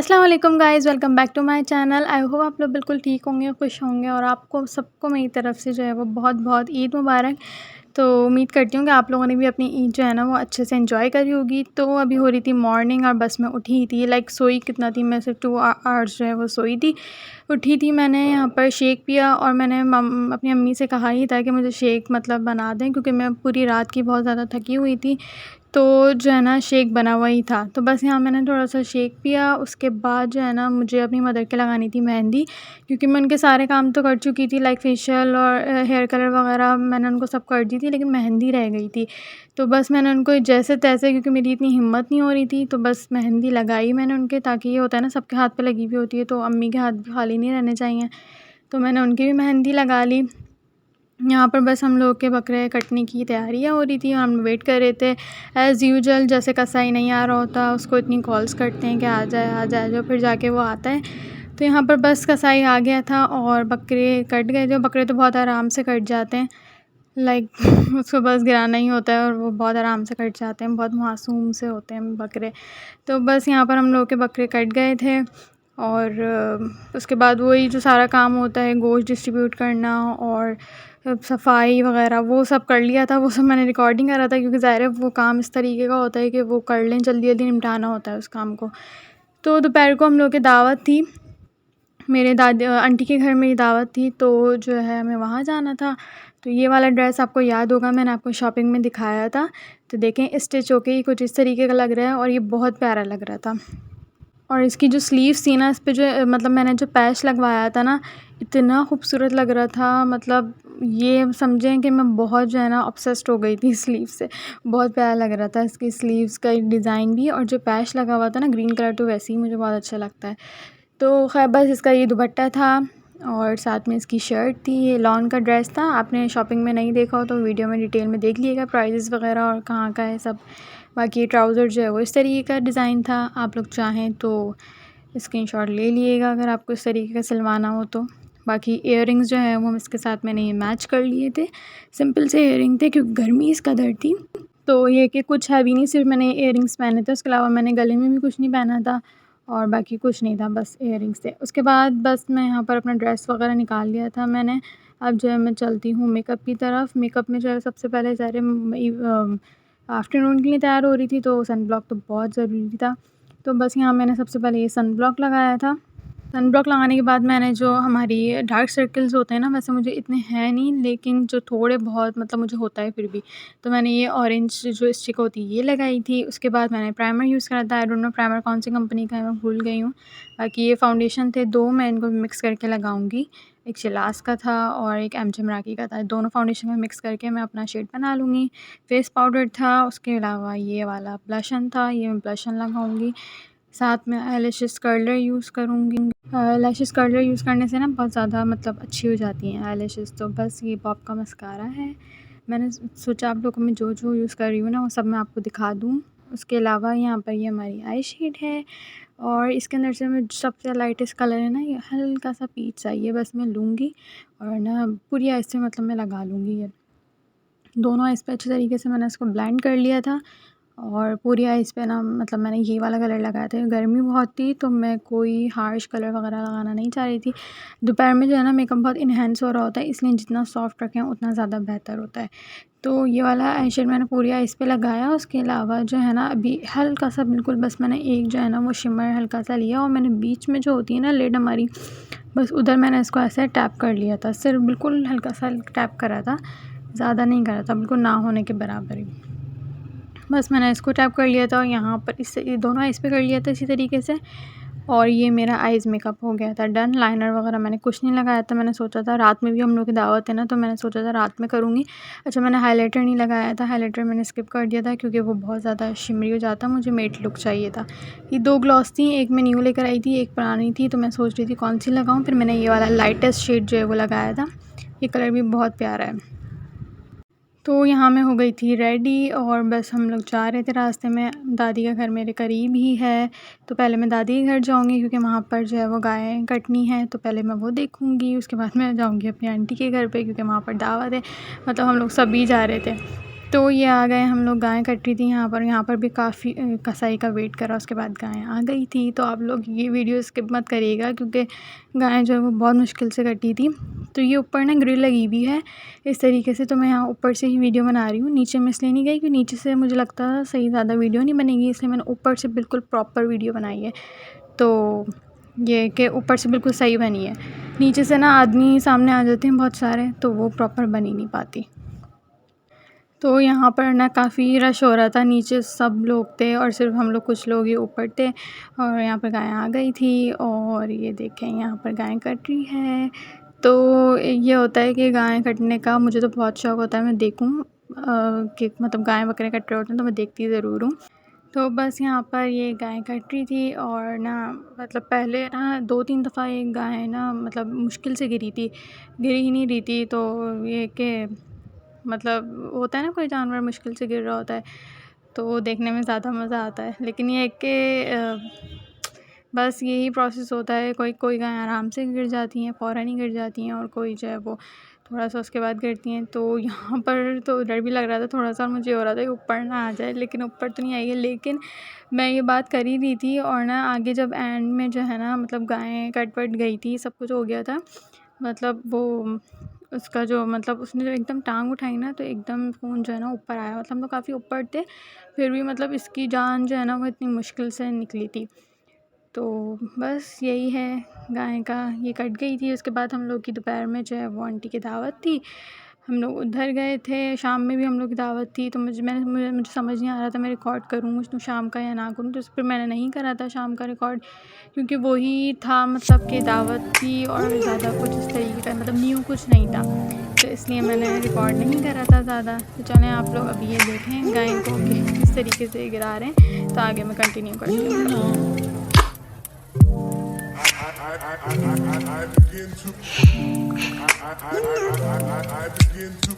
अस्सलाम वालेकुम guys, welcome back to my channel. I hope आप लोग बिल्कुल ठीक होंगे, खुश होंगे और आपको सबको मेरी तरफ़ से जो है वो बहुत बहुत ईद मुबारक। तो उम्मीद करती हूँ कि आप लोगों ने भी अपनी ईद जो है ना वो अच्छे से एंजॉय करी होगी। तो अभी हो रही थी मॉर्निंग और बस मैं उठी ही थी, लाइक सोई कितना थी, मैं सिर्फ 2 आवर्स जो है वो सोई थी। उठी थी, मैंने यहाँ पर शेक पिया और मैंने अपनी अम्मी से कहा ही था कि मुझे शेक मतलब बना दें, क्योंकि मैं पूरी रात की बहुत ज़्यादा थकी हुई थी। तो जो है ना शेक बना हुआ ही था, तो बस यहाँ मैंने थोड़ा-सा शेक पिया। उसके बाद जो है ना मुझे अपनी मदर के लगानी थी मेहंदी, क्योंकि मैं उनके सारे काम तो कर चुकी थी, लाइक फेशियल और हेयर कलर वगैरह मैंने उनको सब कर दी थी, लेकिन मेहंदी रह गई थी। तो बस मैंने उनको जैसे-तैसे, क्योंकि मेरी इतनी हिम्मत नहीं हो रही थी, तो बस मेहंदी लगाई मैंने उनके, ताकि ये होता है ना सबके हाथ पे लगी हुई होती है, तो अम्मी के हाथ भी खाली नहीं रहने चाहिए। तो मैंने उनकी भी मेहंदी लगा ली। यहाँ पर बस हम लोग के बकरे कटने की तैयारियाँ हो रही थी और हम वेट कर रहे थे एज़ यूजुअल। जैसे कसाई नहीं आ रहा होता, उसको इतनी कॉल्स करते हैं कि आ जाए आ जाए, जो फिर जाके वो आता है। तो यहाँ पर बस कसाई आ गया था और बकरे कट गए थे। बकरे तो बहुत आराम से कट जाते हैं, लाइक उसको बस गिराना ही होता है और वो बहुत आराम से कट जाते हैं, बहुत मासूम से होते हैं बकरे। तो बस यहाँ पर हम लोग के बकरे कट गए थे और उसके बाद वही जो सारा काम होता है, गोश्त डिस्ट्रीब्यूट करना और सफाई वगैरह, वो सब कर लिया था। वो सब मैंने रिकॉर्डिंग करा था, क्योंकि ज़ाहिर है वो काम इस तरीके का होता है कि वो कर लें, जल्दी-जल्दी निपटाना होता है उस काम को। तो दोपहर को हम लोग की दावत थी, मेरे दादी आंटी के घर मेरी दावत थी, तो जो है हमें वहाँ जाना था। तो ये वाला ड्रेस आपको याद होगा, मैंने आपको शॉपिंग में दिखाया था। तो देखें, स्टिच होके ये कुछ इस तरीके का लग रहा है और ये बहुत प्यारा लग रहा था। और इसकी जो स्लीव्स थी ना, इस पे जो मतलब मैंने जो पैच लगवाया था ना, इतना खूबसूरत लग रहा था। मतलब ये समझें कि मैं बहुत जो है ना ऑब्सेस्ड हो गई थी स्लीव से। बहुत प्यारा लग रहा था इसकी स्लीव्स का डिज़ाइन भी, और जो पैच लगा हुआ था ना ग्रीन कलर, तो वैसे ही मुझे बहुत अच्छा लगता है। तो खैर बस इसका ये दुपट्टा था और साथ में इसकी शर्ट थी। ये लॉन का ड्रेस था। आपने शॉपिंग में नहीं देखा हो तो वीडियो में डिटेल में देख लीजिएगा, प्राइजेस वगैरह और कहाँ का है सब। बाकी ट्राउज़र जो है वो इस तरीके का डिज़ाइन था। आप लोग चाहें तो स्क्रीनशॉट ले लिएगा अगर आपको इस तरीके का सिलवाना हो तो। बाकी इयररिंग्स जो है वो इसके साथ मैंने ये मैच कर लिए थे। सिंपल से इयररिंग थे, क्योंकि गर्मी इस कदर थी। तो ये कि कुछ हैवी नहीं, सिर्फ मैंने इयररिंग्स पहने थे, उसके अलावा मैंने गले में भी कुछ नहीं पहना था और बाकी कुछ नहीं था, बस इयररिंग्स थे। उसके बाद बस मैं यहाँ पर अपना ड्रेस वगैरह निकाल लिया था मैंने। अब जो है मैं चलती हूँ मेकअप की तरफ। मेकअप में जो है सबसे पहले सारे आफ्टरनून के लिए तैयार हो रही थी, तो सन ब्लॉक तो बहुत ज़रूरी था। तो बस यहाँ मैंने सबसे पहले ये सन ब्लॉक लगाया था। सन ब्लॉक लगाने के बाद मैंने जो हमारी डार्क सर्कल्स होते हैं ना, वैसे मुझे इतने हैं नहीं, लेकिन जो थोड़े बहुत मतलब मुझे होता है फिर भी, तो मैंने ये ऑरेंज जो स्टिक होती है ये लगाई थी। उसके बाद मैंने प्राइमर यूज़ करा था। आई डोंट नो प्राइमर कौन सी कंपनी का है, मैं भूल गई हूँ। बाकी ये फाउंडेशन थे 2, मैं इनको मिक्स करके लगाऊंगी। एक शिलास का था और एक एमजे मराठी का था। दोनों फाउंडेशन में मिक्स करके मैं अपना शेड बना लूँगी। फेस पाउडर था, उसके अलावा ये वाला ब्लशन था, ये मैं ब्लशन लगाऊंगी। साथ में आईलैशेस कर्लर यूज़ करूँगी। लैशेस कर्लर यूज़ करने से ना बहुत ज़्यादा मतलब अच्छी हो जाती हैं आईलैशेस। तो बस ये पॉप का मस्कारा है। मैंने सोचा आप लोगों को मैं जो यूज़ कर रही हूँ ना वो सब मैं आपको दिखा दूँ। उसके अलावा यहाँ पर ये हमारी आई शेड है और इसके अंदर से मैं सबसे लाइटेस्ट कलर है ना, ये हल्का सा पीच सा, ये बस मैं लूँगी और ना पूरी आइज़ से मतलब मैं लगा लूँगी। ये दोनों आइज़ पे अच्छे तरीके से मैंने इसको ब्लेंड कर लिया था और पूरी आइज़ पे ना मतलब मैंने ये वाला कलर लगाया था। गर्मी बहुत थी, तो मैं कोई हार्श कलर वगैरह लगाना नहीं चाह रही थी। दोपहर में जो है ना मेकअप बहुत इन्हेंस हो रहा होता है, इसलिए जितना सॉफ्ट रखें उतना ज़्यादा बेहतर होता है। तो ये वाला आई शेड मैंने पूरी आइज़ पे लगाया। उसके अलावा जो है ना अभी हल्का सा बिल्कुल बस मैंने एक जो है ना वो शिमर हल्का सा लिया और मैंने बीच में जो होती है ना लिड हमारी, बस उधर मैंने इसको ऐसे टैप कर लिया था। सिर्फ बिल्कुल हल्का सा टैप करा था, ज़्यादा नहीं करा था, बिल्कुल ना होने के बराबर ही। बस मैंने इसको टैप कर लिया था और यहाँ पर इससे ये दोनों आइज़ पे कर लिया था इसी तरीके से। और ये मेरा आइज़ मेकअप हो गया था डन। लाइनर वगैरह मैंने कुछ नहीं लगाया था। मैंने सोचा था रात में भी हम लोग की दावत है ना, तो मैंने सोचा था रात में करूँगी। अच्छा, मैंने हाइलाइटर नहीं लगाया था, हाइलाइटर मैंने स्किप कर दिया था क्योंकि वो बहुत ज़्यादा शिमरी हो जाता, मुझे मेट लुक चाहिए था। ये 2 ग्लॉस थी, एक मैं न्यू लेकर आई थी, एक पुरानी थी, तो मैं सोच रही थी कौन सी लगाऊँ। फिर मैंने ये वाला लाइटेस्ट शेड जो है वो लगाया था। ये कलर भी बहुत प्यारा है। तो यहाँ मैं हो गई थी रेडी और बस हम लोग जा रहे थे रास्ते में। दादी का घर मेरे करीब ही है, तो पहले मैं दादी के घर जाऊँगी क्योंकि वहाँ पर जो है वो गायें कटनी है, तो पहले मैं वो देखूँगी। उसके बाद मैं जाऊँगी अपनी आंटी के घर पे क्योंकि वहाँ पर दावत है। मतलब हम लोग सभी जा रहे थे। तो ये आ गए हम लोग, गाय कट रही थी यहाँ पर भी काफ़ी कसाई का वेट करा, उसके बाद गाय आ गई थी। तो आप लोग ये वीडियो स्किप मत करिएगा क्योंकि गाय जो है वो बहुत मुश्किल से कटी थी। तो ये ऊपर ना ग्रिल लगी हुई है इस तरीके से, तो मैं यहाँ ऊपर से ही वीडियो बना रही हूँ, नीचे में इसलिए नहीं गई क्योंकि नीचे से मुझे लगता था सही ज़्यादा वीडियो नहीं बनेगी, इसलिए मैंने ऊपर से बिल्कुल प्रॉपर वीडियो बनाई है। तो ये कि ऊपर से बिल्कुल सही बनी है, नीचे से ना आदमी सामने आ जाते हैं बहुत सारे, तो वो प्रॉपर बन ही नहीं पाती। तो यहाँ पर ना काफ़ी रश हो रहा था, नीचे सब लोग थे और सिर्फ हम लोग कुछ लोग ही ऊपर थे। और यहाँ पर गाय आ गई थी और ये देखें यहाँ पर गाय कट रही है। तो ये होता है कि गाय कटने का मुझे तो बहुत शौक़ होता है, मैं देखूँ कि मतलब गाय बकरे कट रहे होते हैं तो मैं देखती ज़रूर हूँ। तो बस यहाँ पर ये गाय कट रही थी और ना मतलब पहले ना 2-3 दफ़ा एक गाय ना मतलब मुश्किल से गिरी थी, गिर ही नहीं रही थी। तो ये कि मतलब होता है ना कोई जानवर मुश्किल से गिर रहा होता है तो वो देखने में ज़्यादा मज़ा आता है। लेकिन ये है कि बस यही प्रोसेस होता है, कोई कोई गाय आराम से गिर जाती हैं, फ़ौरन ही गिर जाती हैं, और कोई जो है वो थोड़ा-सा उसके बाद गिरती हैं। तो यहाँ पर तो डर भी लग रहा था थोड़ा-सा, मुझे हो रहा था कि ऊपर ना आ जाए, लेकिन ऊपर तो नहीं आई है। लेकिन मैं ये बात कर ही रही थी और ना आगे जब एंड में जो है ना मतलब गाय कट-वट गई थी, सब कुछ हो गया था, मतलब वो उसका जो मतलब उसने जो एकदम टाँग उठाई ना तो एकदम खून जो है ना ऊपर आया। मतलब हम लोग काफ़ी ऊपर थे, फिर भी मतलब इसकी जान जो है ना वो इतनी मुश्किल से निकली थी। तो बस यही है गाय का, ये कट गई थी। उसके बाद हम लोग की दोपहर में जो है वो आंटी की दावत थी, हम लोग उधर गए थे। शाम में भी हम लोग की दावत थी, तो मुझे समझ नहीं आ रहा था मैं रिकॉर्ड करूँ तो शाम का या ना करूँ, तो इस पर मैंने नहीं करा था शाम का रिकॉर्ड, क्योंकि वही था मतलब कि दावत थी और ज़्यादा कुछ इस तरीके का मतलब न्यू कुछ नहीं था, तो इसलिए मैंने रिकॉर्ड नहीं करा था ज़्यादा। तो चलें आप लोग अभी ये देखें गाय को कि किस तरीके से गिरा रहे हैं, तो आगे मैं कंटिन्यू करती हूँ। I begin to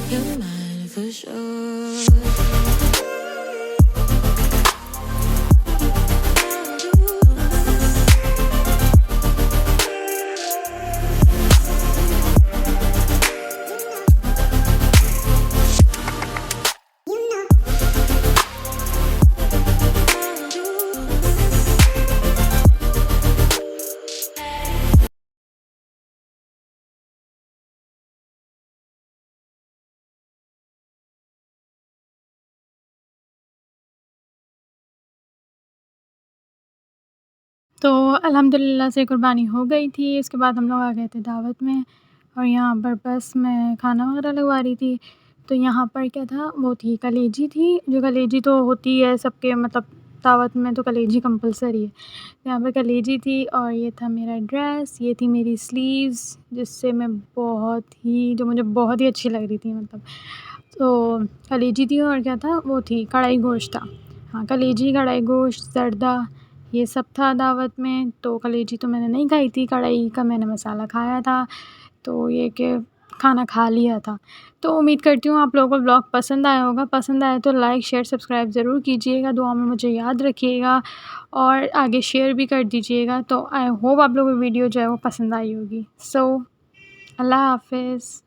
You're mine for sure. तो अल्हम्दुलिल्लाह से कुर्बानी हो गई थी। उसके बाद हम लोग आ गए थे दावत में और यहाँ पर बस मैं खाना वगैरह लगवा रही थी। तो यहाँ पर क्या था, वो थी कलेजी थी, जो कलेजी तो होती है सबके मतलब दावत में, तो कलेजी कंपलसरी है। यहाँ पर कलेजी थी और ये था मेरा ड्रेस, ये थी मेरी स्लीव्स जिससे मैं जो मुझे बहुत ही अच्छी लग रही थी मतलब। तो कलेजी थी और क्या था, वो थी कढ़ाई गोश्त था। हाँ, कलेजी, कढ़ाई गोश्त, ज़र्दा, ये सब था दावत में। तो कलेजी तो मैंने नहीं खाई थी, कढ़ाई का मैंने मसाला खाया था, तो ये कि खाना खा लिया था। तो उम्मीद करती हूँ आप लोगों को व्लॉग पसंद आया होगा। पसंद आया तो लाइक शेयर सब्सक्राइब ज़रूर कीजिएगा, दुआ में मुझे याद रखिएगा और आगे शेयर भी कर दीजिएगा। तो आई होप आप लोगों को वीडियो जो है वो पसंद आई होगी। सो अल्लाह हाफ़िज़।